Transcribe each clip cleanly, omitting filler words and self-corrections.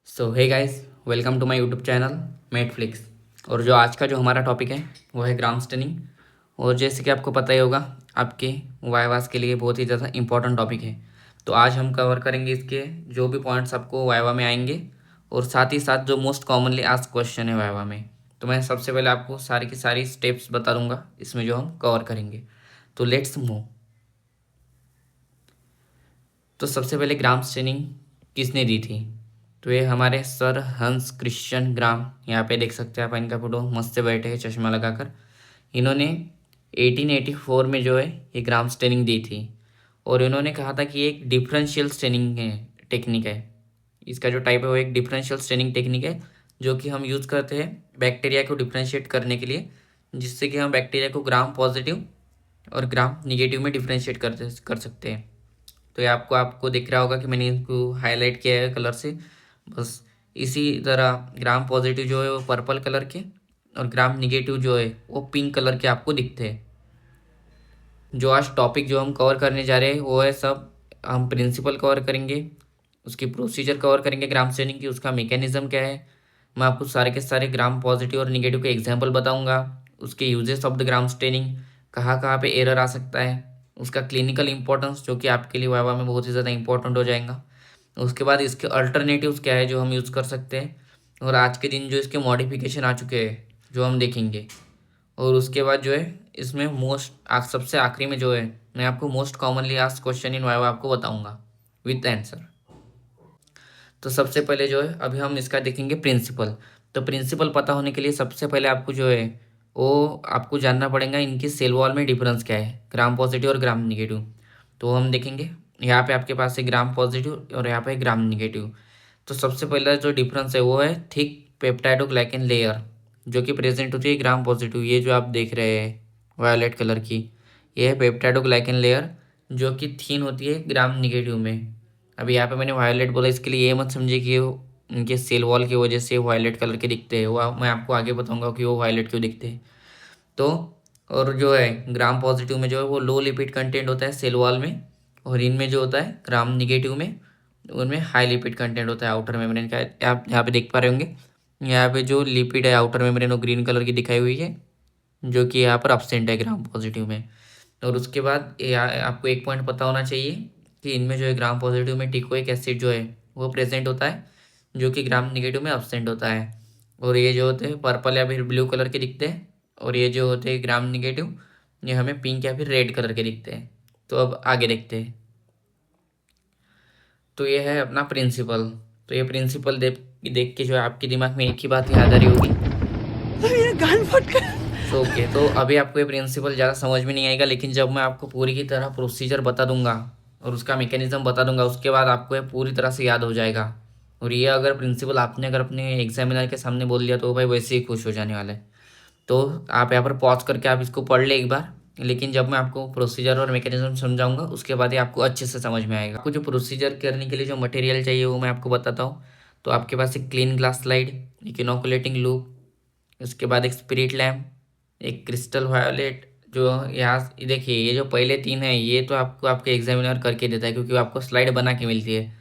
So hey guys, welcome to my YouTube channel Metflix. और जो आज का जो हमारा टॉपिक है वो है ग्राम स्टनिंग। और जैसे कि आपको पता ही होगा, आपके वाइवास के लिए बहुत ही ज़्यादा इंपॉर्टेंट टॉपिक है। तो आज हम कवर करेंगे इसके जो भी पॉइंट्स आपको वाइवा में आएंगे, और साथ ही साथ जो मोस्ट कॉमनली आस्क क्वेश्चन है वाइवा में। तो मैं सबसे पहले आपको सारी की सारी स्टेप्स बता दूंगा इसमें जो हम कवर करेंगे। तो लेट्स मूव। तो सबसे पहले ग्राम स्टनिंग किसने दी थी? तो ये हमारे सर हंस क्रिश्चियन ग्राम, यहाँ पे देख सकते हैं आप इनका फोटो, मस्त से बैठे हैं चश्मा लगाकर। इन्होंने 1884 में जो है ये ग्राम स्टेनिंग दी थी। और इन्होंने कहा था कि एक डिफरेंशियल स्टेनिंग है, टेक्निक है। इसका जो टाइप है वो एक डिफरेंशियल स्टेनिंग टेक्निक है, जो कि हम यूज़ करते हैं बैक्टीरिया को डिफ्रेंशिएट करने के लिए, जिससे कि हम बैक्टीरिया को ग्राम पॉजिटिव और ग्राम निगेटिव में डिफ्रेंशिएट कर सकते हैं। तो ये आपको आपको दिख रहा होगा कि मैंने इसको हाईलाइट किया है कलर से। बस इसी तरह ग्राम पॉजिटिव जो है वो पर्पल कलर के, और ग्राम निगेटिव जो है वो पिंक कलर के आपको दिखते हैं। जो आज टॉपिक जो हम कवर करने जा रहे हैं वो है सब, हम प्रिंसिपल कवर करेंगे, उसकी प्रोसीजर कवर करेंगे ग्राम स्टेनिंग की, उसका मैकेनिज्म क्या है। मैं आपको सारे के सारे ग्राम पॉजिटिव और निगेटिव के एग्जांपल बताऊंगा, उसके uses of the gram staining, कहाँ कहाँ पे एरर आ सकता है, उसका क्लिनिकल इंपॉर्टेंस जो कि आपके लिए वाइवा में बहुत ही ज़्यादा इंपॉर्टेंट हो जाएगा। उसके बाद इसके अल्टरनेटिव्स क्या है जो हम यूज़ कर सकते हैं, और आज के दिन जो इसके मॉडिफिकेशन आ चुके हैं जो हम देखेंगे। और उसके बाद जो है इसमें सबसे आखिरी में जो है मैं आपको most commonly asked question in viva आपको बताऊंगा विथ आंसर। तो सबसे पहले जो है अभी हम इसका देखेंगे प्रिंसिपल। तो प्रिंसिपल पता होने के लिए सबसे पहले आपको जो है वो आपको जानना पड़ेगा इनकी सेल वॉल में डिफरेंस क्या है, ग्राम पॉजिटिव और ग्राम निगेटिव। तो हम देखेंगे, यहाँ पे आपके पास है ग्राम पॉजिटिव और यहाँ पे ग्राम निगेटिव। तो सबसे पहला जो डिफरेंस है वो है थिक पेप्टाइडोग्लाइकन लेयर, जो कि प्रेजेंट होती है ग्राम पॉजिटिव। ये जो आप देख रहे हैं वायलेट कलर की, ये है पेप्टाइडोग्लाइकन लेयर, जो कि थीन होती है ग्राम निगेटिव में। अभी यहाँ पे मैंने वायलेट बोला, इसके लिए ये मत समझिए कि वो उनके सेल वॉल की वजह से वायलेट कलर के दिखते हैं, मैं आपको आगे बताऊंगा कि वो वायलेट क्यों दिखते हैं। तो और जो है ग्राम पॉजिटिव में जो है वो लो लिपिड कंटेंट होता है सेल वॉल में, और इनमें जो होता है ग्राम निगेटिव में उनमें हाई लिपिड कंटेंट होता है आउटर मेम्ब्रेन का। आप यहाँ पे देख पा रहे होंगे, यहाँ पे जो लिपिड है आउटर मेम्ब्रेन वो ग्रीन कलर की दिखाई हुई है, जो कि यहाँ पर अपसेंट है ग्राम पॉजिटिव में। और उसके बाद आपको एक पॉइंट पता होना चाहिए कि इनमें जो है ग्राम पॉजिटिव में टिकोइक एसिड जो है वो प्रेजेंट होता है, जो कि ग्राम निगेटिव में अपसेंट होता है। और ये जो होते हैं पर्पल या फिर ब्लू कलर के दिखते हैं, और ये जो होते हैं ग्राम निगेटिव ये हमें पिंक या फिर रेड कलर के दिखते हैं। तो अब आगे देखते हैं। तो ये है अपना प्रिंसिपल। तो ये प्रिंसिपल देख देख के जो है आपके दिमाग में एक ही बात याद आ रही होगी, तो मेरा कान फट गया। So okay. तो अभी आपको ये प्रिंसिपल ज़्यादा समझ में नहीं आएगा, लेकिन जब मैं आपको पूरी की तरह प्रोसीजर बता दूंगा और उसका मैकेनिज्म बता दूंगा, उसके बाद आपको ये पूरी तरह से याद हो जाएगा। और ये अगर प्रिंसिपल आपने अगर अपने एग्जामिनर के सामने बोल दिया तो भाई वैसे ही खुश हो जाने वाला है। तो आप यहाँ पर पॉज करके आप इसको पढ़ ले एक बार, लेकिन जब मैं आपको प्रोसीजर और मैकेनिज्म समझाऊंगा उसके बाद ही आपको अच्छे से समझ में आएगा। आपको जो प्रोसीजर करने के लिए जो मटेरियल चाहिए वो मैं आपको बताता हूँ। तो आपके पास एक क्लीन ग्लास स्लाइड, एक इनोकुलेटिंग लूप, उसके बाद एक स्पिरिट लैम्प, एक क्रिस्टल वायोलेट। जो यहाँ देखिए ये जो पहले तीन है ये तो आपको आपके एग्जामिनर करके देता है, क्योंकि वो आपको स्लाइड बना के मिलती है।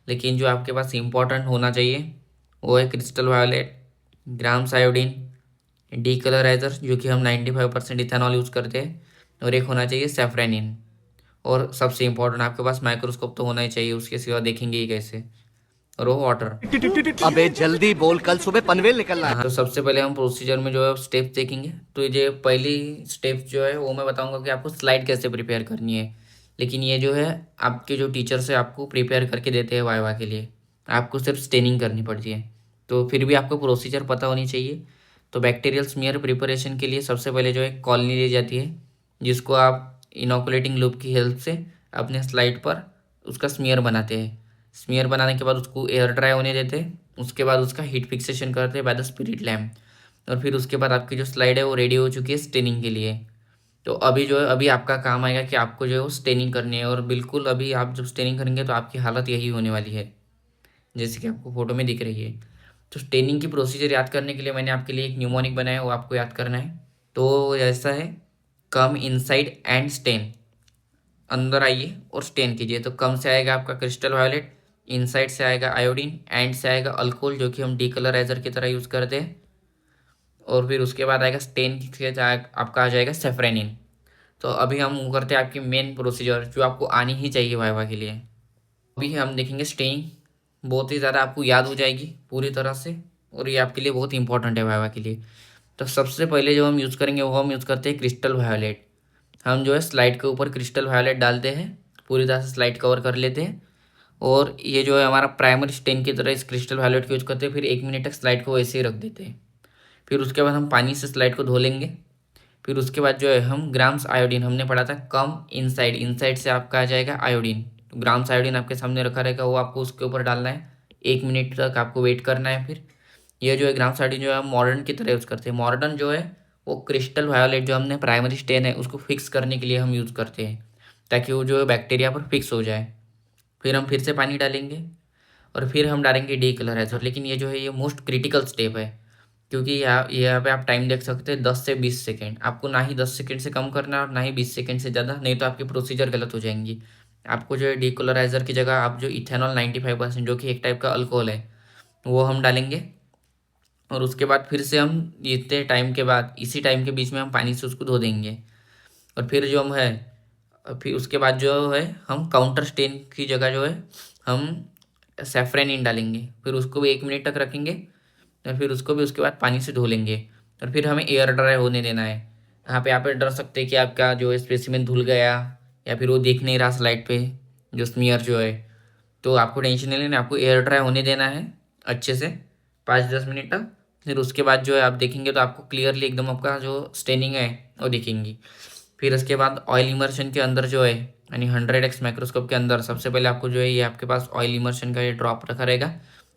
लेकिन जो आपके पास इंपॉर्टेंट होना चाहिए वो है crystal violet, grams iodine, decolouriser जो कि हम 95% इथेनॉल यूज़ करते हैं, और एक होना चाहिए सेफ्रेनिन। और सबसे इम्पोर्टेंट आपके पास माइक्रोस्कोप तो होना ही चाहिए, उसके सिवा देखेंगे ही कैसे, और वो वाटर। अबे जल्दी बोल, कल सुबह पनवेल निकलना है। हाँ, तो सबसे पहले हम प्रोसीजर में जो है स्टेप्स देखेंगे। तो ये पहली स्टेप जो है वो मैं बताऊंगा कि आपको स्लाइड कैसे प्रिपेयर करनी है। लेकिन ये जो है आपके जो टीचर्स है आपको प्रिपेयर करके देते हैं वाइवा के लिए, आपको सिर्फ स्टेनिंग करनी पड़ती है। तो फिर भी आपको प्रोसीजर पता होनी चाहिए। तो बैक्टीरियल स्मीयर प्रिपरेशन के लिए सबसे पहले जो है कॉलोनी ली जाती है, जिसको आप इनोकुलेटिंग लूप की हेल्प से अपने स्लाइड पर उसका स्मीयर बनाते हैं। स्मीयर बनाने के बाद उसको एयर ड्राई होने देते हैं, उसके बाद उसका हीट फिक्सेशन करते हैं बाय द स्पिरिट लैम्प। और फिर उसके बाद आपकी जो स्लाइड है वो रेडी हो चुकी है स्टेनिंग के लिए। तो अभी जो है अभी आपका काम आएगा कि आपको जो है वो स्टेनिंग करनी है, और बिल्कुल अभी आप जब स्टेनिंग करेंगे तो आपकी हालत यही होने वाली है जैसे कि आपको फोटो में दिख रही है। तो स्टेनिंग की प्रोसीजर याद करने के लिए मैंने आपके लिए एक न्यूमोनिक बनाया है, वो आपको याद करना है। तो ऐसा है, कम इनसाइड एंड स्टेन, अंदर आइए और स्टेन कीजिए। तो कम से आएगा आपका क्रिस्टल वायलेट, इनसाइड से आएगा आयोडीन, एंड से आएगा अल्कोहल जो कि हम डीकलराइजर की तरह यूज़ करते हैं, और फिर उसके बाद आएगा स्टेन के आपका आ जाएगा सेफ्रेनिन। तो अभी हम वो करते हैं आपकी मेन प्रोसीजर जो आपको आनी ही चाहिए वाइवा के लिए। अभी हम देखेंगे स्टेइंग, बहुत ही ज़्यादा आपको याद हो जाएगी पूरी तरह से, और ये आपके लिए बहुत इंपॉर्टेंट है वाइवा के लिए। तो सबसे पहले जो हम यूज़ करेंगे वो हम यूज़ करते हैं क्रिस्टल वायोलेट। हम जो है स्लाइड के ऊपर क्रिस्टल वायोलेट डालते हैं, पूरी तरह से स्लाइड कवर कर लेते हैं, और ये जो है हमारा प्राइमरी स्टेन की तरह इस क्रिस्टल वायोलेट को यूज़ करते हैं। फिर 1 मिनट तक स्लाइड को ऐसे ही रख देते हैं। फिर उसके बाद हम पानी से स्लाइड को धो लेंगे। फिर उसके बाद जो है हम ग्राम्स आयोडीन, हमने पढ़ा था कम इनसाइड, इनसाइड से आपका आ जाएगा आयोडीन। तो ग्राम्स आयोडीन आपके सामने रखा रहेगा, वो आपको उसके ऊपर डालना है। 1 मिनट तक आपको वेट करना है। फिर ये जो है ग्राम्स आयोडीन जो है मॉडर्न की तरह यूज़ करते हैं। मॉडर्न जो है वो क्रिस्टल वायोलेट जो हमने प्राइमरी स्टेन है उसको फिक्स करने के लिए हम यूज़ करते हैं, ताकि वो जो है बैक्टीरिया पर फिक्स हो जाए। फिर हम फिर से पानी डालेंगे, और फिर हम डालेंगे डी कलराइजर। लेकिन ये जो है ये मोस्ट क्रिटिकल स्टेप है, क्योंकि यहाँ पे आप टाइम देख सकते हैं 10 से 20 सेकेंड। आपको ना ही 10 सेकेंड से कम करना है और ना ही 20 सेकेंड से ज़्यादा, नहीं तो आपकी प्रोसीजर गलत हो जाएंगी। आपको जो है डीकोलराइजर की जगह आप जो इथेनॉल 95% जो कि एक टाइप का अल्कोहल है वो हम डालेंगे, और उसके बाद फिर से हम इतने टाइम के बाद इसी टाइम के बीच में हम पानी से उसको धो देंगे। और फिर जो हम है फिर उसके बाद जो है हम काउंटर स्टेन की जगह जो है हम सेफ्रेनिन डालेंगे। फिर उसको भी 1 मिनट तक रखेंगे, और फिर उसको भी उसके बाद पानी से धो लेंगे। और फिर हमें एयर ड्राई होने देना है। यहाँ पे आप डर सकते हैं कि आपका जो स्पेसिमेन धुल गया, या फिर वो दिख नहीं रहा स्लाइड पे जो स्मीयर जो है, तो आपको टेंशन नहीं लेना, आपको एयर ड्राई होने देना है अच्छे से 5-10 मिनट तक। फिर उसके बाद जो है आप देखेंगे तो आपको क्लियरली एकदम आपका जो स्टेनिंग है वो दिखेंगी। फिर उसके बाद ऑयल इमर्शन के अंदर जो है यानी 100x माइक्रोस्कोप के अंदर सबसे पहले आपको जो है ये आपके पास ऑयल इमर्शन का ये ड्रॉप रखा रहेगा,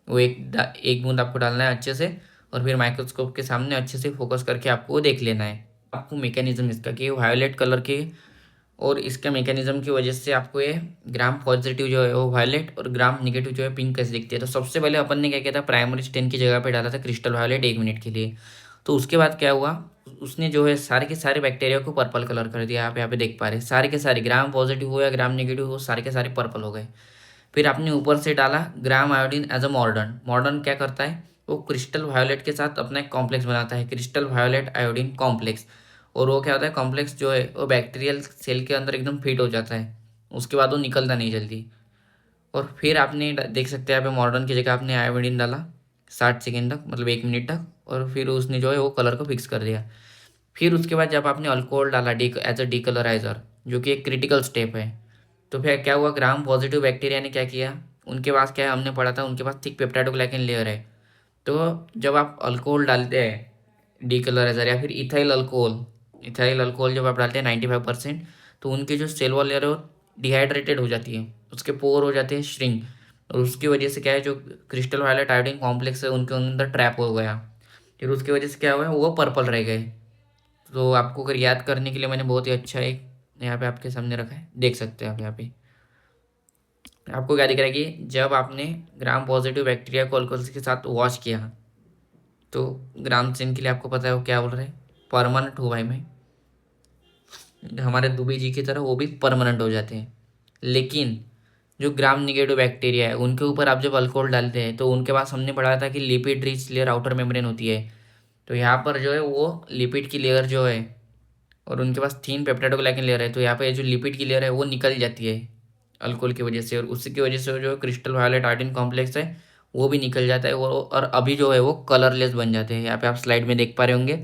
वो एक बूंद आपको डालना है अच्छे से, और फिर माइक्रोस्कोप के सामने अच्छे से फोकस करके आपको वो देख लेना है। आपको मैकेनिज्म इसका कि वायोलेट कलर के और इसके मैकेनिज्म की वजह से आपको ये ग्राम पॉजिटिव जो है वो वायलेट और ग्राम निगेटिव जो है पिंक कैसे दिखती है। तो सबसे पहले अपन ने क्या किया था, प्राइमरी स्टेन की जगह पे डाला था क्रिस्टल वायलेट 1 मिनट के लिए। तो उसके बाद क्या हुआ, उसने जो है सारे के सारे बैक्टीरिया को पर्पल कलर कर दिया। आप यहाँ पे देख पा रहे हैं सारे के सारे ग्राम पॉजिटिव हो या ग्राम निगेटिव हो, सारे के सारे पर्पल हो गए। फिर आपने ऊपर से डाला ग्राम आयोडीन एज अ मॉडर्न। मॉडर्न क्या करता है, वो क्रिस्टल वायोलेट के साथ अपना एक कॉम्प्लेक्स बनाता है, क्रिस्टल वायोलेट आयोडीन कॉम्प्लेक्स। और वो क्या होता है, कॉम्प्लेक्स जो है वो बैक्टीरियल सेल के अंदर एकदम फिट हो जाता है, उसके बाद वो निकलता नहीं जल्दी। और फिर आपने देख सकते हैं यहाँ पे मॉडर्न की जगह आपने आयोडीन डाला 60 सेकेंड तक, मतलब 1 मिनट तक, और फिर उसने जो है वो कलर को फिक्स कर दिया। फिर उसके बाद जब आपने अल्कोहल डाला डी एज अ डीकलराइजर, जो कि एक क्रिटिकल स्टेप है, तो फिर क्या हुआ, ग्राम पॉजिटिव बैक्टीरिया ने क्या किया, उनके पास क्या है, हमने पढ़ा था उनके पास थिक पेप्टाइडोग्लाइकन लेयर है। तो जब आप अल्कोहल डालते हैं डीकलराइजर या फिर इथाइल अल्कोहल जब आप डालते हैं 95%, तो उनकी जो सेल वॉल लेयर है वो डिहाइड्रेटेड हो जाती है, उसके पोर हो जाते हैं श्रिंक, और उसकी वजह से क्या है, जो क्रिस्टल वायलेट आयोडीन कॉम्प्लेक्स है उनके अंदर ट्रैप हो गया। फिर उसकी वजह से क्या हुआ, वो पर्पल रह गए। तो आपको अगर याद करने के लिए मैंने बहुत ही अच्छा एक यहाँ पे आपके सामने रखा है, देख सकते हैं आप यहाँ पे। आपको क्या दिख रहा है कि जब आपने ग्राम पॉजिटिव बैक्टीरिया को अल्कोहल के साथ वॉश किया, तो ग्राम चेन के लिए आपको पता है वो क्या बोल रहे हैं, परमानेंट हुआ है में, हमारे दुबे जी की तरह वो भी परमानेंट हो जाते हैं। लेकिन जो ग्राम निगेटिव बैक्टीरिया है उनके ऊपर आप जब अल्कोहल डालते हैं तो उनके पास हमने पढ़ा था कि lipid rich layer outer membrane होती है। तो यहाँ पर जो है वो लिपिड की लेयर जो है, और उनके पास थीन पेप्टाइडोग्लाइकन लेयर है, तो यहाँ पे जो लिपिड की लेयर है वो निकल जाती है अल्कोहल की वजह से, और उसी की वजह से जो क्रिस्टल वायलेट आयोडीन कॉम्प्लेक्स है वो भी निकल जाता है, और अभी जो है वो कलरलेस बन जाते हैं। यहाँ पे आप स्लाइड में देख पा रहे होंगे,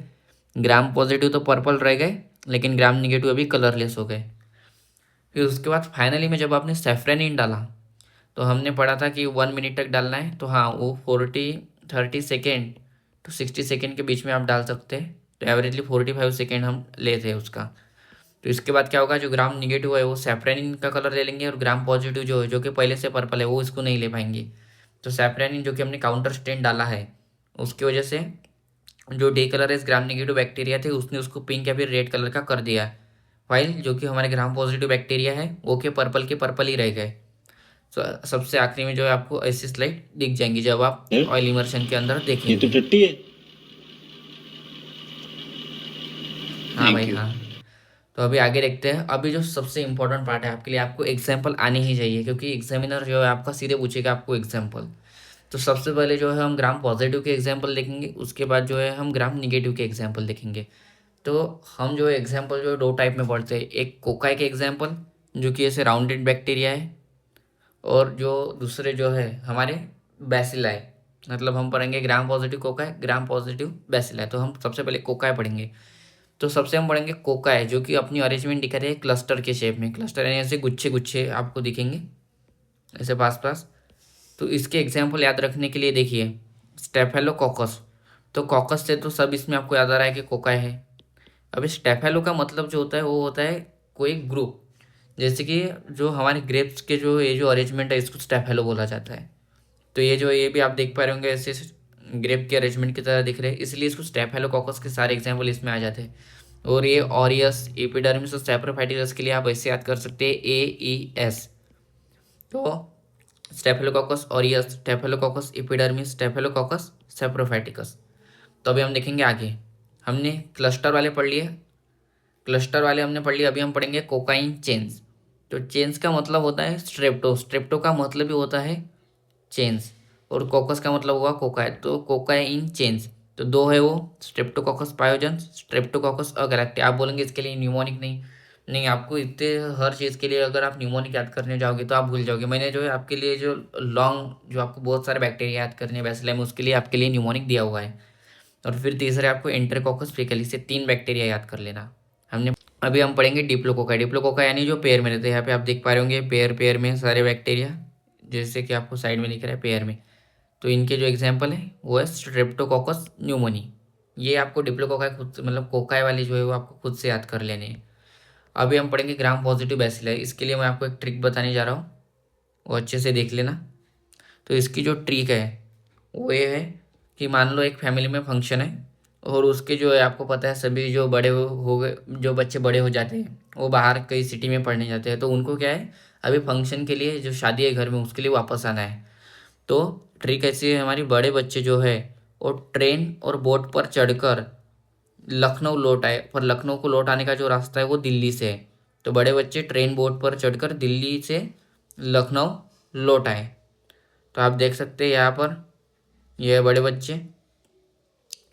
ग्राम पॉजिटिव तो पर्पल रह गए, लेकिन ग्राम निगेटिव अभी कलरलेस हो गए। फिर उसके बाद फाइनली में जब आपने सेफ्रेनिन डाला, तो हमने पढ़ा था कि 1 मिनट तक डालना है, तो हाँ वो 30 सेकेंड टू 60 सेकेंड के बीच में आप डाल सकते हैं। तो एवरेजली 45 सेकेंड हम लेते हैं उसका। तो इसके बाद क्या होगा, जो ग्राम निगेटिव है वो सेफ्रेनिन का कलर ले लेंगे, और ग्राम पॉजिटिव जो है जो कि पहले से पर्पल है वो इसको नहीं ले पाएंगे। तो सेफ्रेनिन जो कि हमने काउंटर स्टेन डाला है, उसकी वजह से जो डे कलर है ग्राम निगेटिव बैक्टीरिया थे उसने उसको पिंक या फिर रेड कलर का कर दिया, वाइल जो कि हमारे ग्राम पॉजिटिव बैक्टीरिया है वो के पर्पल ही रह गए। तो सबसे आखिरी में जो है आपको ऐसी स्लाइड दिख जाएंगी जब आप ऑयल इमर्शन के अंदर ये देखेंगे। तो टट्टी है। हाँ थैंक भाई यू। हाँ। तो अभी आगे देखते हैं। अभी जो सबसे इम्पोर्टेंट पार्ट है आपके लिए, आपको एग्जाम्पल आनी ही चाहिए, क्योंकि एग्जामिनर जो है आपका सीधे पूछेगा आपको एग्जाम्पल। तो सबसे पहले जो है हम ग्राम पॉजिटिव के एग्जाम्पल देखेंगे, उसके बाद जो है हम ग्राम निगेटिव के एग्जाम्पल देखेंगे। तो हम जो है एग्जाम्पल जो है दो टाइप में पढ़ते हैं, एक कोकाई के एग्जाम्पल जो कि ऐसे राउंडेड बैक्टीरिया है, और जो दूसरे जो है हमारे बैसिला है। मतलब हम पढ़ेंगे gram positive cocci, gram positive bacilli. तो हम सबसे पहले कोकाई पढ़ेंगे। तो सबसे हम पढ़ेंगे कोकाई, जो कि अपनी अरेंजमेंट दिखा रहे हैं क्लस्टर के शेप में। क्लस्टर यानी ऐसे गुच्छे गुच्छे आपको दिखेंगे ऐसे पास पास। तो इसके एग्जाम्पल याद रखने के लिए देखिए, स्टेफेलोकोकस। तो कॉकस से तो सब इसमें आपको याद आ रहा है कि कोकाई है। अब इस स्टेफेलो का मतलब जो होता है वो होता है कोई ग्रुप। जैसे कि जो हमारे ग्रेप्स के जो ये जो अरेंजमेंट है इसको स्टेफेलो बोला जाता है। तो ये जो ये भी आप देख पा रहे होंगे ऐसे ग्रेप के अरेंजमेंट की तरह दिख रहे हैं, इसलिए इसको स्टेफेलोकोकस के सारे एग्जाम्पल इसमें आ जाते हैं। और ये ऑरियस, एपिडर्मिस और सैप्रोफाइटिकस के लिए आप ऐसे याद कर सकते हैं AES। तो staphylococcus aureus, staphylococcus epidermidis, staphylococcus saprophyticus. तो अभी हम देखेंगे आगे। हमने क्लस्टर वाले पढ़ लिए, क्लस्टर वाले हमने पढ़ लिए। अभी हम पढ़ेंगे कोकाइन चेन्स। तो चेन्स का मतलब होता है स्ट्रेप्टो, स्ट्रेप्टो का मतलब भी होता है चेन्स, और कोकस का मतलब हुआ कोकाई। तो कोकाइन चेन्स तो दो है वो, स्ट्रेप्टोकोकस पायोजेंस, स्ट्रेप्टोकोकस अगैरेक्टिया। आप बोलेंगे इसके लिए न्यूमोनिक नहीं, नहीं आपको इतने हर चीज़ के लिए अगर आप न्यूमोनिक याद करने जाओगे तो आप भूल जाओगे। मैंने जो है आपके लिए जो लॉन्ग जो आपको बहुत सारे बैक्टीरिया याद करने हैं बैसिलम में, उसके लिए आपके लिए न्यूमोनिक दिया हुआ है। और फिर तीसरे आपको एंटेरोकोकस फेकली, से 3 बैक्टीरिया याद कर लेना हमने। अभी हम पढ़ेंगे डिप्लोकोकाई। डिप्लोकोकाई यानी जो पेयर में रहते हैं। यहाँ पे आप देख पा रहे होंगे पेयर पेयर में सारे बैक्टीरिया, जैसे कि आपको साइड में दिख रहा है पेयर में। तो इनके जो एग्जाम्पल है वो है स्ट्रेप्टोकोकस न्यूमोनी। ये आपको डिप्लोकोकाई खुद मतलब कोकाई वाली जो है वो आपको खुद से याद कर लेने हैं। अभी हम पढ़ेंगे ग्राम पॉजिटिव बैसिलस। इसके लिए मैं आपको एक ट्रिक बताने जा रहा हूँ, वो अच्छे से देख लेना। तो इसकी जो ट्रिक है वो ये है कि मान लो एक फैमिली में फंक्शन है, और उसके जो है आपको पता है सभी जो बड़े हो गए, जो बच्चे बड़े हो जाते हैं वो बाहर कई सिटी में पढ़ने जाते हैं। तो उनको क्या है अभी फंक्शन के लिए जो शादी है घर में उसके लिए वापस आना है। तो ट्रिक ऐसी है, हमारी बड़े बच्चे जो है वो ट्रेन और बोट पर चढ़कर लखनऊ लौट आए। पर लखनऊ को लौट आने का जो रास्ता है वो दिल्ली से है। तो बड़े बच्चे ट्रेन बोट पर चढ़कर दिल्ली से लखनऊ लौट आए। तो आप देख सकते हैं यहाँ पर ये है बड़े बच्चे।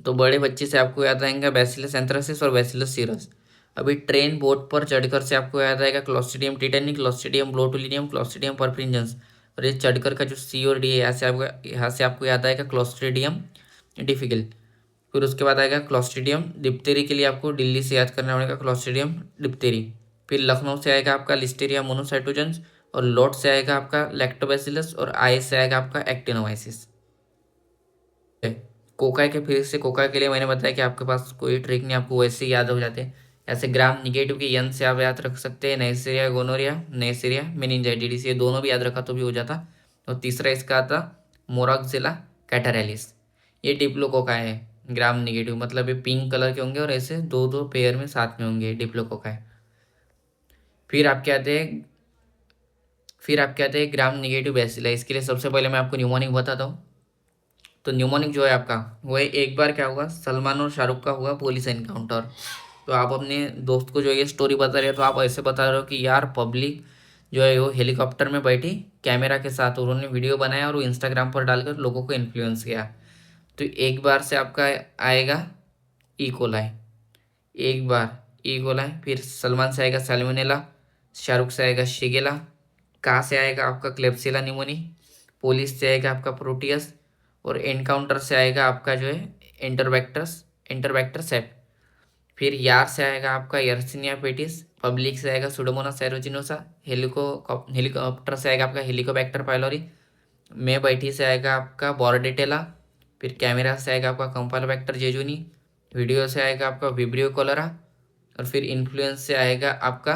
तो बड़े बच्चे से आपको याद आएंगे बैसिलस एंथ्रासिस और बैसिलस सीरस। अभी ट्रेन बोट पर चढ़कर से आपको याद आएगा क्लॉस्ट्रिडियम टिटेनी, क्लॉस्ट्रिडियम बोटुलिनियम, क्लॉस्ट्रिडियम परफिंजेंस। और ये चढ़कर का जो C और D है यहाँ से आपको याद आएगा क्लॉस्ट्रिडियम डिफिकल। फिर उसके बाद आएगा क्लॉस्ट्रिडियम डिप्थेरी, के लिए आपको दिल्ली से याद करना पड़ेगा क्लॉस्ट्रिडियम डिप्थेरी। फिर लखनऊ से आएगा आपका लिस्टेरिया मोनोसाइटोजेंस, और लॉट से आएगा आपका लैक्टोबैसिलस, और आई से आएगा आपका एक्टिनोमाइसिस। कोकाई के फिर से कोकाई के लिए मैंने बताया कि आपके पास कोई ट्रिक नहीं, आपको वैसे ही याद हो जाते हैं। ऐसे ग्राम निगेटिव के यन से आप याद रख सकते हैं नेसेरिया गोनोरिया, नेसेरिया मेनिंजाइटिस, ये दोनों भी याद रखा तो भी हो जाता। और तीसरा इसका आता मोराक्जिला कैटारेलिस। ये डिप्लोकोकाई है ग्राम निगेटिव, मतलब ये पिंक कलर के होंगे और ऐसे दो दो पेयर में साथ में होंगे डिप्लोकोकाई। फिर आपके आते हैं ग्राम निगेटिव बैसिला। इसके लिए सबसे पहले मैं आपको न्यूमोनिक बताता हूँ। तो न्यूमोनिक जो है आपका वो है, एक बार क्या हुआ सलमान और शाहरुख का हुआ पुलिस एनकाउंटर। तो आप अपने दोस्त को जो ये स्टोरी बता रहे हो, तो आप ऐसे बता रहे हो कि यार पब्लिक जो है वो हेलीकॉप्टर में बैठी कैमरा के साथ, उन्होंने वीडियो बनाया और वो इंस्टाग्राम पर डालकर लोगों को इन्फ्लुएंस किया। तो एक बार से आपका आएगा इकोलाई, एक बार इकोलाई। फिर सलमान से आएगा सैल्मोनेला, शाहरुख से आएगा शिगेला, का से आएगा आपका क्लेप्सिला निमोनी, पुलिस से आएगा आपका प्रोटियस, और एनकाउंटर से आएगा आपका जो है इंटरबैक्टर सेप। फिर यार से आएगा आपका यर्सिनिया पेटिस, पब्लिक से आएगा सुडोमोनास एरोजिनोसा, हेलीकॉप्टर से आएगा आपका हेलिकोबैक्टर पाइलोरी, में बैठी से आएगा आपका बॉर्डेटेला। फिर कैमरा से आएगा आपका कंपालोबैक्टर जेजुनी, वीडियो से आएगा आपका विब्रियो कोलेरा, और फिर इन्फ्लुएंस से आएगा आपका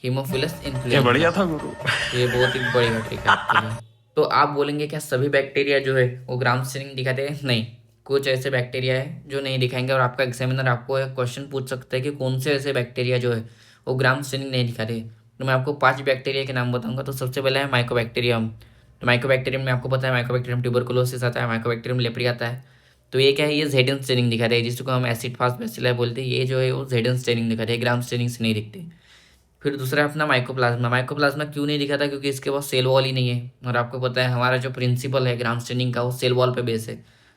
हीमोफिलस क्या बढ़िया इन्फ्लुएंजा। था गुरु। ये बहुत ही बढ़िया ट्रिक है आपके लिए। तो आप बोलेंगे क्या सभी बैक्टीरिया जो है वो ग्राम स्टेनिंग दिखाते हैं? नहीं, कुछ ऐसे बैक्टीरिया है जो नहीं दिखाएंगे, और आपका एग्जामिनर आपको एक क्वेश्चन पूछ सकता है कि कौन से ऐसे बैक्टीरिया जो है वो ग्राम स्टेनिंग नहीं दिखाते। तो मैं आपको 5 बैक्टीरिया के नाम बताऊंगा। तो सबसे पहला है माइकोबैक्टीरियम। तो माइकोबैक्टीरियम में आपको पता है माइकोबैक्टीरियम ट्यूबरकुलोसिस आता है, माइकोबैक्टीरियम लेप्री आता है। तो ये क्या है, ये जेडन स्टेनिंग दिखा रहा है, जिसको हम एसिड फास्ट बेसिलाई बोलते हैं, ये जो है वो जेडन स्टेनिंग दिखा रहा है, ग्राम स्टेनिंग से नहीं दिखते। फिर दूसरा है अपना माइकोप्लाज्मा। माइकोप्लाज्मा क्यों नहीं दिखा था, क्योंकि इसके पास सेल वॉल ही नहीं है, और आपको पता है हमारा जो प्रिंसिपल है ग्राम स्टेनिंग का वो सेल वॉल पे बेस है,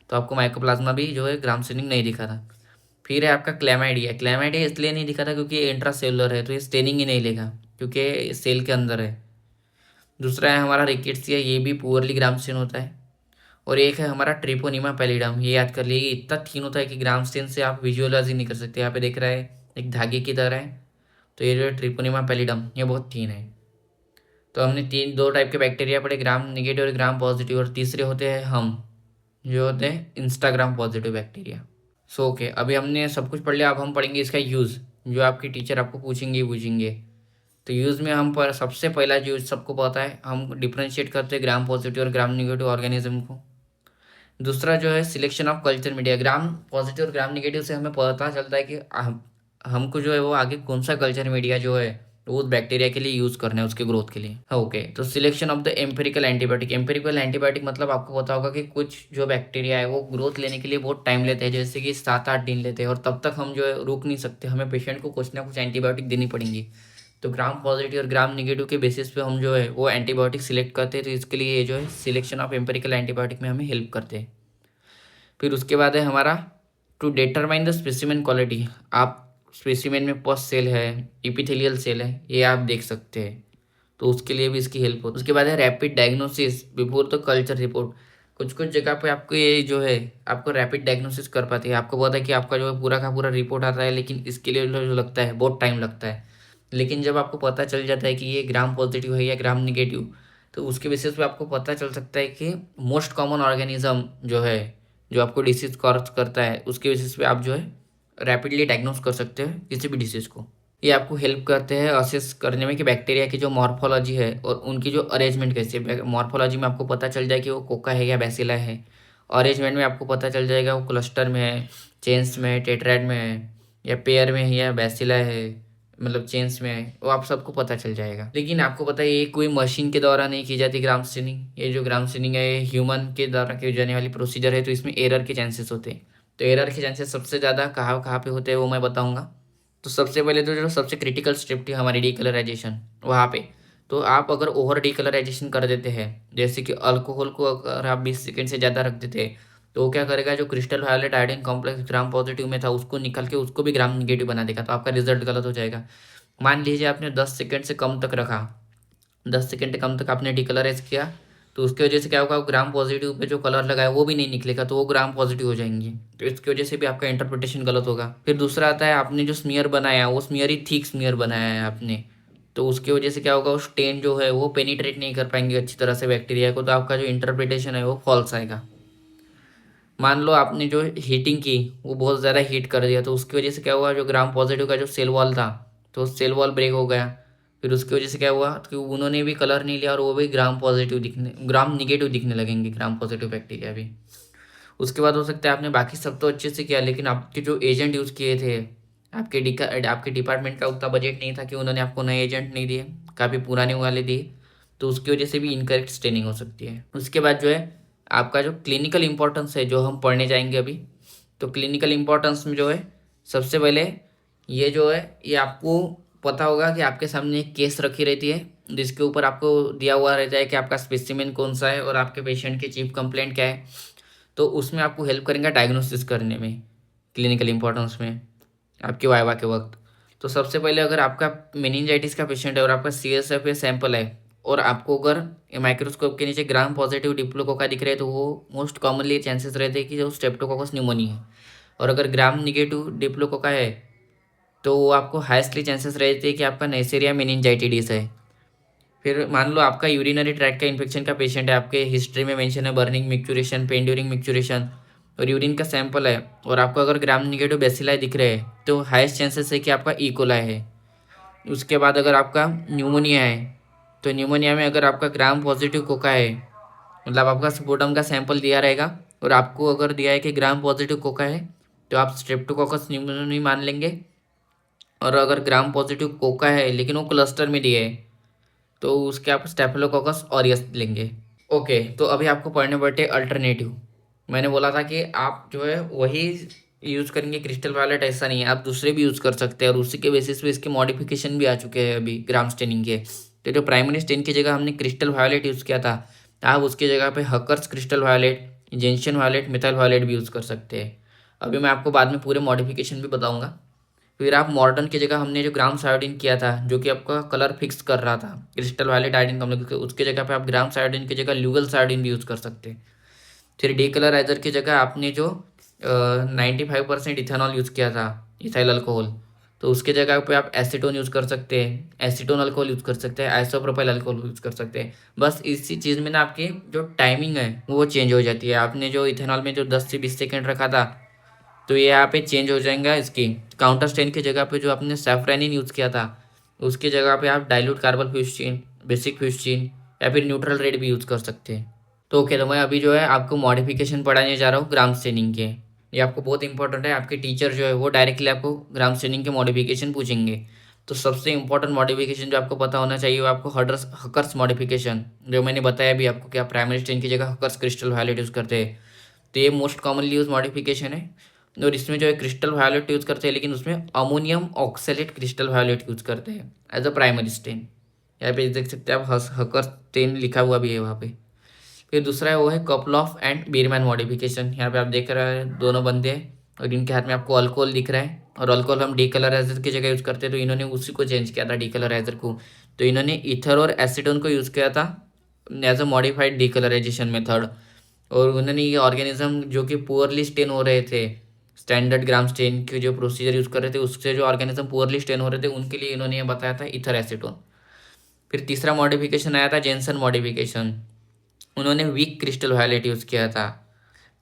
तो आपको माइकोप्लाज्मा भी जो है ग्राम स्टेनिंग नहीं दिखा था। फिर है आपका क्लैमाइडिया। क्लैमाइडिया इसलिए नहीं दिखा था क्योंकि ये इंट्रासेलुलर है, तो ये स्टेनिंग ही नहीं लेगा क्योंकि सेल के अंदर है। दूसरा है हमारा रिकेट्सिया, ये भी पुअरली ग्राम स्टेन होता है। और एक है हमारा ट्रिपोनिमा पैलिडम, ये याद कर लिए, ये इतना थीन होता है कि ग्राम स्टेन से आप विजुअलाइज ही नहीं कर सकते। यहाँ पे देख रहा है एक धागे की तरह है, तो ये जो है ट्रिपोनिमा पैलिडम, ये बहुत थीन है। तो हमने दो टाइप के बैक्टीरिया पढ़े, ग्राम नेगेटिव और ग्राम पॉजिटिव, और तीसरे होते हैं हम, जो होते हैं Instagram positive bacteria. So okay, अभी हमने सब कुछ पढ़ लिया, अब हम पढ़ेंगे इसका यूज़, जो आपकी टीचर आपको पूछेंगे। तो यूज़ में हम पर सबसे पहला जो सबको पता है, हम डिफ्रेंशिएट करते हैं ग्राम पॉजिटिव और ग्राम नेगेटिव ऑर्गेनिज्म को। दूसरा जो है selection of culture media. Gram positive और ग्राम नेगेटिव से हमें पता चलता है कि हमको जो है वो आगे कौन सा कल्चर मीडिया जो है वो उस बैक्टीरिया के लिए यूज़ करना है उसके ग्रोथ के लिए। ओके, तो selection of the empirical antibiotic. Empirical antibiotic मतलब आपको पता होगा कि कुछ जो बैक्टीरिया है वो ग्रोथ लेने के लिए बहुत टाइम लेते हैं, जैसे कि 7-8 दिन लेते हैं, और तब तक हम जो है रुक नहीं सकते, हमें पेशेंट को कुछ ना कुछ एंटीबायोटिक देनी पड़ेंगी। तो ग्राम पॉजिटिव और ग्राम नेगेटिव के बेसिस पे हम जो है वो एंटीबायोटिक सिलेक्ट करते हैं, तो इसके लिए ये जो है सिलेक्शन ऑफ एम्पेरिकल एंटीबायोटिक में हमें हेल्प करते हैं। फिर उसके बाद है हमारा to determine the specimen quality. आप स्पेसिमेन में पस सेल है, इपिथेलियल सेल है, ये आप देख सकते हैं, तो उसके लिए भी इसकी हेल्प होती है। उसके बाद है rapid diagnosis before the culture report. कुछ कुछ जगह पे आपको ये जो है आपको रैपिड डायग्नोसिस कर पाती है, आपको पता है कि आपका जो है पूरा का पूरा रिपोर्ट आता है, लेकिन इसके लिए जो लगता है बहुत टाइम लगता है। लेकिन जब आपको पता चल जाता है कि ये ग्राम पॉजिटिव है या ग्राम निगेटिव, तो उसके बेसिस पे आपको पता चल सकता है कि मोस्ट कॉमन ऑर्गेनिज्म जो है जो आपको डिसीज कॉज करता है, उसके बेसिस पे आप जो है रैपिडली डायग्नोस कर सकते हैं किसी भी डिसीज़ को। ये आपको हेल्प करते हैं असेस करने में कि बैक्टीरिया की जो मॉर्फोलॉजी है और उनकी जो अरेंजमेंट कैसी है। मॉर्फोलॉजी में आपको पता चल जाए कि वो कोका है या बैसिला है, अरेंजमेंट में आपको पता चल जाएगा वो क्लस्टर में है, चेन्स में है, टेट्राइड में है, या पेयर में है, या बैसिला है, मतलब चेन्स में है, वो आप सबको पता चल जाएगा। लेकिन आपको पता है ये कोई मशीन के द्वारा नहीं की जाती ग्राम स्टेनिंग। ये जो ग्राम स्टेनिंग है ये ह्यूमन के द्वारा की जाने वाली प्रोसीजर है, तो इसमें एरर के चांसेस होते हैं। तो एरर के चांसेस सबसे ज़्यादा कहाँ कहाँ पे होते हैं वो मैं बताऊँगा। तो सबसे पहले तो जो सबसे क्रिटिकल स्टेप थी हमारी डीकलराइजेशन, वहाँ पे तो आप अगर ओवर डीकलराइजेशन कर देते हैं, जैसे कि अल्कोहल को अगर आप 20 सेकेंड से ज़्यादा रख देते हैं, तो वो क्या करेगा, जो crystal violet iodine complex gram positive में था उसको निकल के उसको भी ग्राम निगेटिव बना देगा, तो आपका रिजल्ट गलत हो जाएगा। मान लीजिए आपने 10 सेकेंड से कम तक रखा, 10 सेकेंड से कम तक आपने डीकलराइज किया, तो उसकी वजह से क्या होगा, ग्राम पॉजिटिव पे जो कलर लगाया वो भी नहीं निकलेगा, तो वो ग्राम पॉजिटिव हो जाएंगे, तो इसकी वजह से भी आपका इंटरप्रिटेशन गलत होगा। फिर दूसरा आता है आपने जो स्मीयर बनाया वो स्मीयर ही थिक स्मीयर बनाया है आपने, तो उसकी वजह से क्या होगा, वो स्टेन जो है वो पेनिट्रेट नहीं कर पाएंगे अच्छी तरह से बैक्टीरिया को, तो आपका जो इंटरप्रिटेशन है वो फॉल्स आएगा। मान लो आपने जो हीटिंग की वो बहुत ज़्यादा हीट कर दिया, तो उसकी वजह से क्या हुआ, जो ग्राम पॉजिटिव का जो सेल वॉल था तो सेल वॉल ब्रेक हो गया। फिर उसकी वजह से क्या हुआ कि उन्होंने भी कलर नहीं लिया और वो भी ग्राम निगेटिव दिखने लगेंगे ग्राम पॉजिटिव बैक्टीरिया भी। उसके बाद हो सकता है आपने बाकी सब तो अच्छे से किया, लेकिन आपके जो एजेंट यूज़ किए थे, आपके डिपार्टमेंट का उतना बजट नहीं था कि उन्होंने आपको नए एजेंट नहीं दिए, काफ़ी पुराने वाले दिए, तो उसकी वजह से भी इनकरेक्ट स्टेनिंग हो सकती है। उसके बाद जो है आपका जो क्लिनिकल इंपॉर्टेंस है जो हम पढ़ने जाएंगे अभी, तो क्लिनिकल इंपॉर्टेंस में जो है सबसे पहले ये जो है ये आपको पता होगा कि आपके सामने एक केस रखी रहती है, जिसके ऊपर आपको दिया हुआ रहता है कि आपका स्पेसिमेन कौन सा है और आपके पेशेंट की चीफ कंप्लेंट क्या है, तो उसमें आपको हेल्प करेंगे डायग्नोसिस करने में, क्लिनिकल इंपॉर्टेंस में आपके वाइवा के वक्त। तो सबसे पहले अगर आपका मेनिंजाइटिस का पेशेंट है और आपका CSF सैंपल है और आपको अगर माइक्रोस्कोप के नीचे ग्राम पॉजिटिव डिप्लोकोका दिख रहे हैं, तो वो मोस्ट कॉमनली चांसेस रहते हैं कि जो स्ट्रेप्टोकोकस न्यूमोनिया है। और अगर ग्राम निगेटिव डिप्लोकोका है तो वो आपको हाईएस्टली चांसेस रहते हैं कि आपका नेसेरिया मेनिंजाइटिस है। फिर मान लो आपका यूरिनरी ट्रैक्ट का इन्फेक्शन का पेशेंट है, आपके हिस्ट्री में मेंशन है burning, micturition, pen during micturition और यूरिन का सैंपल है, और आपको अगर ग्राम निगेटिव बेसिलाई दिख रहे हैं तो हाईएस्ट चांसेस है कि आपका इकोलाई है। उसके बाद अगर आपका न्यूमोनिया है, तो न्यूमोनिया में अगर आपका ग्राम पॉजिटिव कोका है, मतलब आपका स्पुटम का सैंपल दिया रहेगा और आपको अगर दिया है कि ग्राम पॉजिटिव कोका है, तो आप स्ट्रेप्टोकोकस न्यूमोनिया मान लेंगे। और अगर ग्राम पॉजिटिव कोका है लेकिन वो क्लस्टर में दिए है, तो उसके आप स्टेफिलोकोकस ऑरियस लेंगे। ओके, तो अभी आपको पढ़ने पड़ते अल्टरनेटिव। मैंने बोला था कि आप जो है वही यूज़ करेंगे क्रिस्टल वायलेट, ऐसा नहीं है, आप दूसरे भी यूज़ कर सकते हैं और उसी के बेसिस पे इसके मॉडिफिकेशन भी आ चुके हैं अभी ग्राम स्टेनिंग के। तो जो प्राइमरी स्टेन की जगह हमने क्रिस्टल वायलेट यूज़ किया था, आप उसकी जगह पे Hucker's crystal violet, gentian violet, methyl violet भी यूज़ कर सकते हैं। अभी मैं आपको बाद में पूरे मॉडिफिकेशन भी बताऊंगा। फिर आप मॉडर्न की जगह हमने जो ग्राम आयोडीन किया था, जो कि आपका कलर फिक्स कर रहा था क्रिस्टल वायलेट आयोडीन कम्प्लेक्स, उसके जगह पे आप ग्राम आयोडीन की जगह ल्यूगल आयोडीन भी यूज़ कर सकते हैं। फिर डीकलराइजर की जगह आपने जो 95% इथेनॉल यूज़ किया था, इथाइल अल्कोहल, तो उसके जगह पे आप एसीटोन यूज़ कर सकते हैं, एसीटोन अल्कोहल यूज़ कर सकते हैं, आइसोप्रोपाइल अल्कोहल यूज़ कर सकते हैं। बस इसी चीज़ में ना आपकी जो टाइमिंग है वो चेंज हो जाती है। आपने जो इथेनॉल में जो 10 से 20 सेकेंड रखा था, तो ये यहाँ पे चेंज हो जाएगा। इसकी काउंटर स्टेन की जगह पे जो आपने सैफरानिन यूज़ किया था, उसकी जगह पे आप डाइल्यूट कार्बल फ्यूस्टीन, बेसिक फ्यूस्टीन या फिर न्यूट्रल रेड भी यूज़ कर सकते हैं। तो ओके, तो मैं अभी जो है आपको मॉडिफिकेशन पढ़ाने जा रहा हूँ ग्राम स्टेनिंग के। ये आपको बहुत इंपॉर्टेंट है, आपके टीचर जो है वो डायरेक्टली आपको ग्राम स्टेनिंग के मॉडिफिकेशन पूछेंगे। तो सबसे इंपॉर्टेंट मॉडिफिकेशन जो आपको पता होना चाहिए वो आपको हकर्स मॉडिफिकेशन, जो मैंने बताया भी आपको कि आप प्राइमरी स्टेन की जगह हकर्स क्रिस्टल वायलेट यूज़ करते हैं। तो ये मोस्ट कॉमनली यूज मॉडिफिकेशन है और इसमें जो है क्रिस्टल वायलेट यूज़ करते हैं, लेकिन उसमें ammonium oxalate crystal violet use करते हैं एज अ प्राइमरी स्टेन। यहाँ पे देख सकते हैं आप हकर स्टेन लिखा हुआ भी है वहाँ पे। फिर दूसरा है वो है कपलॉफ एंड बीरमैन मॉडिफिकेशन। यहाँ पे आप देख रहे हैं दोनों बंदे हैं और इनके हाथ में आपको अल्कोहल दिख रहा है, और अल्कोहल हम डीकलराइजर की जगह यूज़ करते हैं, तो इन्होंने उसी को चेंज किया था डीकलराइजर को। तो इन्होंने ईथर और एसिडोन को यूज़ किया था as a modified decolorization method. और उन्होंने ये ऑर्गेनिज्म जो कि पुअरली स्टेन हो रहे थे, स्टैंडर्ड ग्राम स्टेन के जो प्रोसीजर यूज़ कर रहे थे उससे जो ऑर्गेनिज्म पुअरली स्टेन हो रहे थे उनके लिए इन्होंने ये बताया था ईथर एसीटोन। फिर तीसरा मॉडिफिकेशन आया था जेंसन मॉडिफिकेशन। उन्होंने वीक क्रिस्टल वायलेट यूज़ किया था।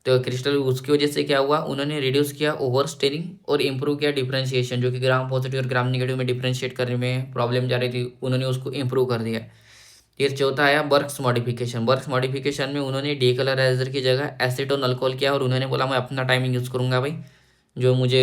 तो क्रिस्टल उसकी वजह से क्या हुआ, उन्होंने रिड्यूस किया ओवर स्टेनिंग और इम्प्रूव किया डिफरेंशिएशन, जो कि ग्राम पॉजिटिव और ग्राम नेगेटिव में डिफरेंशिएट करने में प्रॉब्लम जा रही थी, उन्होंने उसको इम्प्रूव कर दिया। फिर चौथा आया बर्क्स मॉडिफिकेशन। बर्क्स मॉडिफिकेशन में उन्होंने डीकलराइजर की जगह एसीटोन अल्कोहल किया और उन्होंने बोला मैं अपना टाइमिंग यूज़ करूँगा भाई, जो मुझे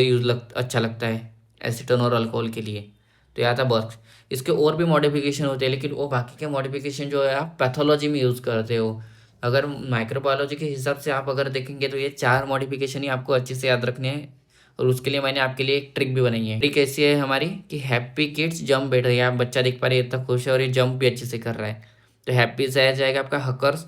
अच्छा लगता है एसीटोन और अल्कोहल के लिए। तो यह था बर्क्स। इसके और भी मॉडिफिकेशन होते हैं, लेकिन वो बाकी के मॉडिफिकेशन जो है आप पैथोलॉजी में यूज़ करते हो। अगर माइक्रोबायोलॉजी के हिसाब से आप अगर देखेंगे तो ये 4 मॉडिफिकेशन ही आपको अच्छे से याद रखने हैं। और उसके लिए मैंने आपके लिए एक ट्रिक भी बनाई है। ट्रिक ऐसी है हमारी कि हैप्पी किड्स जंप बेटर, ये आप बच्चा देख पा रहे हैं इतना खुश है और ये जंप भी अच्छे से कर रहा है। तो हैप्पी से आ जाएगा आपका हकर्स,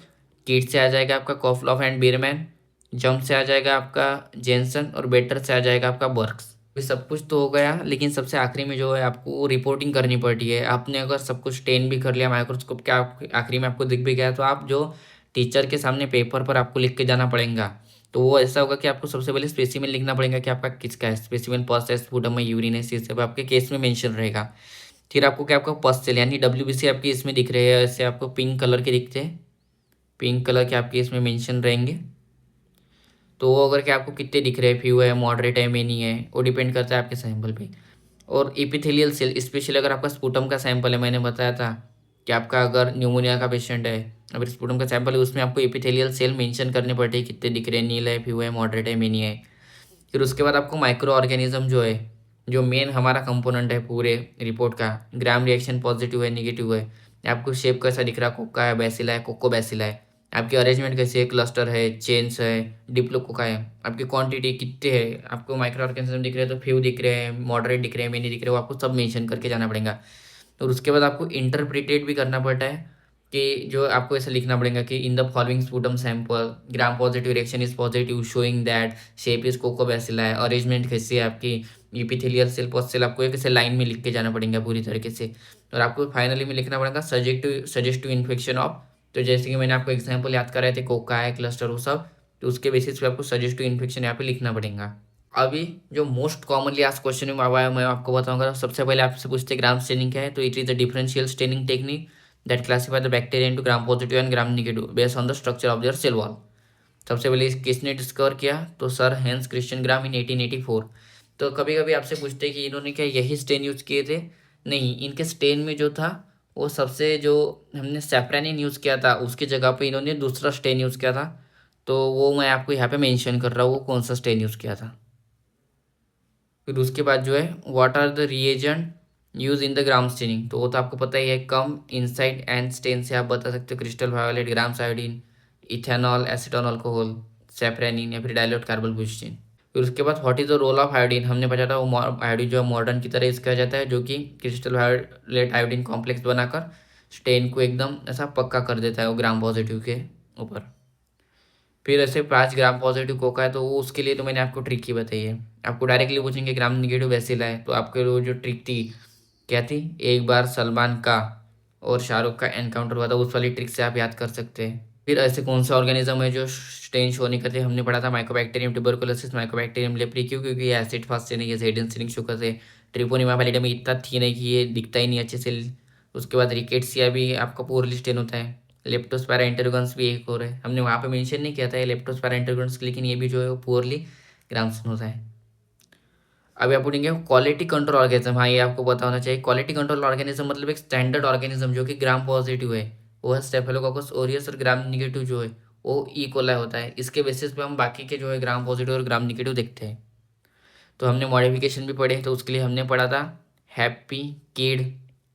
किड से आ जाएगा आपका कॉफलॉफ एंड बीरमैन, जंप से आ जाएगा आपका जेंसन और बेटर से आ जाएगा आपका बर्क्स। ये सब कुछ तो हो गया, लेकिन सबसे आखिरी में जो है आपको रिपोर्टिंग करनी पड़ती है। आपने अगर सब कुछ टेन भी कर लिया माइक्रोस्कोप के, आखिरी में आपको दिख भी गया, तो आप जो टीचर के सामने पेपर पर आपको लिख के जाना पड़ेगा। तो वो ऐसा होगा कि आपको सबसे पहले स्पेसिमेन लिखना पड़ेगा कि आपका किसका है, स्पेसिमेन पस है, स्पुटम है, यूरिन है, ये सब आपके केस में मेंशन रहेगा। फिर आपको क्या, आपका पस सेल यानी WBC आपकी इसमें दिख रहे हैं, ऐसे आपको पिंक कलर के दिखते हैं, पिंक कलर के आपके इसमें मेंशन रहेंगे। तो वो अगर क्या आपको कितने दिख रहे हैं, फ्यू है, मॉडरेट है, मेनी है, वो डिपेंड करता है आपके सैंपल पे। और एपिथेलियल सेल, स्पेशली अगर आपका स्पुटम का सैंपल है, मैंने बताया था कि आपका अगर न्यूमोनिया का पेशेंट है, अगर स्पुटम का सैंपल है, उसमें आपको एपिथेलियल सेल मेंशन करने पड़ते हैं कितने दिख रहे हैं, नील है, फ्यू है, मॉडरेट है, मेनी है। फिर उसके बाद आपको माइक्रो ऑर्गेनिज्म जो है, जो मेन हमारा कंपोनेंट है पूरे रिपोर्ट का, ग्राम रिएक्शन पॉजिटिव है, निगेटिव है, आपको शेप कैसा दिख रहा है, कोका है, बैसिला है, कोको बैसिला है, आपकी अरेंजमेंट कैसी है, क्लस्टर है, चेन्स है, डिप्लोकोका है, आपकी क्वांटिटी कितने है, आपको माइक्रो ऑर्गेनिज्म दिख रहे हैं तो फ्यू दिख रहे हैं, मॉडरेट दिख रहे हैं, मेनी दिख रहे हैं, वो आपको सब मेंशन करके जाना पड़ेगा। और उसके बाद आपको इंटरप्रिटेट भी करना पड़ता है कि जो आपको ऐसा लिखना पड़ेगा कि in the following sputum sample gram positive reaction is positive showing that shape is coccobacilli है, अरेंजमेंट कैसी है आपकी एपिथेलियल सेल पॉस्ट सेल, आपको एक ऐसे लाइन में लिख के जाना पड़ेगा पूरी तरीके से। और आपको फाइनली में लिखना पड़ेगा सजेस्टिव इन्फेक्शन ऑफ, तो जैसे कि मैंने आपको एग्जाम्पल याद कराए थे, कोका है, क्लस्टर, वो सब, तो उसके बेसिस पे आपको सजेस्टिव इन्फेक्शन यहाँ पे लिखना पड़ेगा। अभी जो मोस्ट कॉमनली आज क्वेश्चन में आया मैं आपको बताऊंगा। सबसे पहले आपसे पूछते ग्राम स्टेनिंग क्या है, तो it is the differential staining technique that classify the bacteria into gram positive and gram negative based on the structure of their cell wall. सबसे पहले किसने डिस्कवर किया, तो sir Hans Christian Gram in 1884। तो कभी कभी आपसे पूछते हैं कि इन्होंने क्या यही स्टेन यूज़ किए थे, नहीं, इनके स्टेन में जो था वो सबसे जो हमने सैफ्रानिन यूज़ किया था उसकी जगह पे इन्होंने दूसरा स्टेन यूज़ किया था। तो वो मैं आपको यहाँ पे मेंशन कर रहा हूँ वो कौन सा स्टेन यूज़ किया था। फिर उसके बाद जो है what are the reagent use in the gram staining, तो वो तो आपको पता ही है, कम इनसाइड एंड स्टेन से आप बता सकते हो crystal violet, gram iodine, ethanol, acetone alcohol, safranin या फिर डाइल्यूट कार्बोफुजिन। फिर उसके बाद what is the role of iodine, हमने पढ़ा था वो आयोडीन जो है मॉडर्न की तरह इसका जाता है, जो कि क्रिस्टल वायलेट आयोडीन कॉम्प्लेक्स बनाकर स्टेन को एकदम ऐसा पक्का कर देता है वो ग्राम पॉजिटिव के ऊपर। फिर ऐसे 5 ग्राम पॉजिटिव कोका है तो वो उसके लिए तो मैंने आपको ट्रिक ही बताई है। आपको डायरेक्टली पूछेंगे ग्राम निगेटिव वैसिला है तो आपके वो जो ट्रिक थी क्या थी, एक बार सलमान का और शाहरुख का एनकाउंटर हुआ था, उस वाली ट्रिक से आप याद कर सकते हैं। फिर ऐसे कौन सा ऑर्गेनिज्म है जो स्टेन शो नहीं करते, हमने पढ़ा था माइकोबैक्टीरियम ट्यूबरकुलोसिस, माइकोबैक्टीरियम लेप्री। क्यों? क्योंकि ये एसिड फास्ट से नहीं, ये हेडन सिलिंग शुगर से। ट्रिपोनिमा पैलिडम इतना थी नहीं कि ये दिखता ही नहीं अच्छे से। उसके बाद रिकेट्सिया भी आपका पोरली स्टेन होता है। लेप्टोस्पायरा इंटरगन्स भी एक और है, हमने वहाँ पे मेंशन नहीं किया था ये लेप्टोस्पायरा इंटरगन्स, लेकिन ये भी जो है वो पुअरली ग्रामसन होता है। अभी आप उठेंगे क्वालिटी कंट्रोल ऑर्गेनिज्म, हाँ ये आपको पता होना चाहिए। क्वालिटी कंट्रोल ऑर्गेनिज्म मतलब एक स्टैंडर्ड ऑर्गेनिज्म जो कि ग्राम पॉजिटिव है, वो है स्टेफिलोकोकस ऑरियस, और ग्राम निगेटिव जो है वो ई कोलाई होता है। इसके बेसिस पे हम बाकी के जो है ग्राम पॉजिटिव और ग्राम निगेटिव देखते हैं। तो हमने मॉडिफिकेशन भी पढ़े, तो उसके लिए हमने पढ़ा था हैप्पी, किड,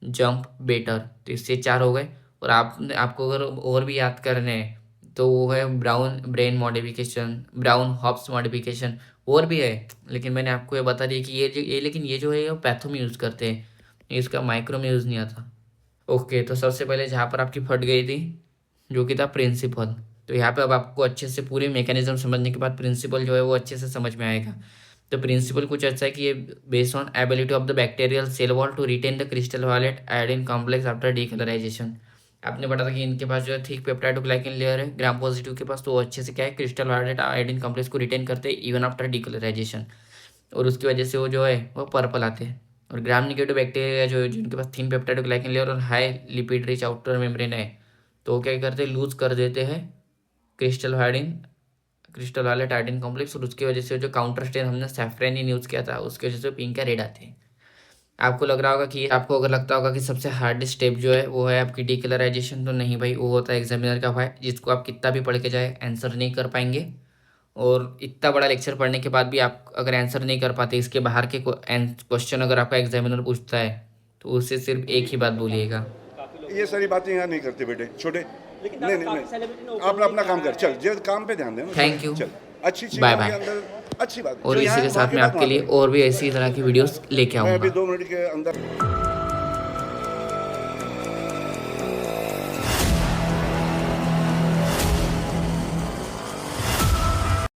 जंप, बेटर, तो इससे 4 हो गए। और आपको अगर और भी याद करने हैं तो वो है brown brain modification, brown hops modification, और भी है, लेकिन मैंने आपको ये बता दिया कि लेकिन ये जो है ये पैथो में यूज़ करते हैं, इसका माइक्रो में यूज़ नहीं आता। ओके, तो सबसे पहले जहाँ पर आपकी फट गई थी जो कि था प्रिंसिपल, तो यहाँ पे अब आपको अच्छे से पूरे मैकेनिज्म समझने के बाद प्रिंसिपल जो है वो अच्छे से समझ में आएगा। तो प्रिंसिपल कुछ अच्छा है कि ये based on ability of the bacterial cell wall to retain the crystal violet iodine complex after decolorization. आपने पढ़ा था कि इनके पास जो है थिक पेप्टाइडोग्लाइकन लेयर है ग्राम पॉजिटिव के पास, तो वो अच्छे से क्या है क्रिस्टल वायलेट आयोडीन कॉम्प्लेक्स को रिटेन करते हैं इवन आफ्टर डीकलराइजेशन, और उसकी वजह से वो जो है वो पर्पल आते हैं। और ग्राम निगेटिव बैक्टीरिया जो है जिनके पास थिन पेप्टाइडोग्लाइकन लेयर और high lipid rich outer membrane है, तो वो क्या करते हैं लूज कर देते हैं क्रिस्टल वायलेट आयोडीन कॉम्प्लेक्स, और उसकी वजह से जो काउंटर स्टेन हमने सैफ्रेनिन यूज़ किया था उसकी वजह से पिंक या रेड आते हैं। आपको लग रहा होगा कि आपको अगर लगता होगा कि सबसे हार्डेस्ट स्टेप जो है वो है आपकी डीकलराइजेशन, तो नहीं भाई, वो होता है एग्जामिनर का भाई, जिसको आप कितना भी पढ़ के जाए आंसर नहीं कर पाएंगे। और इतना बड़ा लेक्चर पढ़ने के बाद भी आप अगर आंसर नहीं कर पाते, इसके बाहर के क्वेश्चन अगर आपका एग्जामिनर पूछता है तो उससे सिर्फ एक ही बात बोलिएगा। ये सारी बातें यहाँ नहीं करते बेटे छोटे। नहीं नहीं नहीं, आप अपना काम कर, चल जो काम पे ध्यान देना। थैंक यू, चल अच्छी चीज बाय के बाय। अंदर अच्छी बात। और जो इसी यहाँ के है, साथ बाकी मैं बात आपके लिए वहाँ पे। और भी ऐसी तरह की वीडियोस लेके मैं अभी आऊँगा। 2 मिनट के अंदर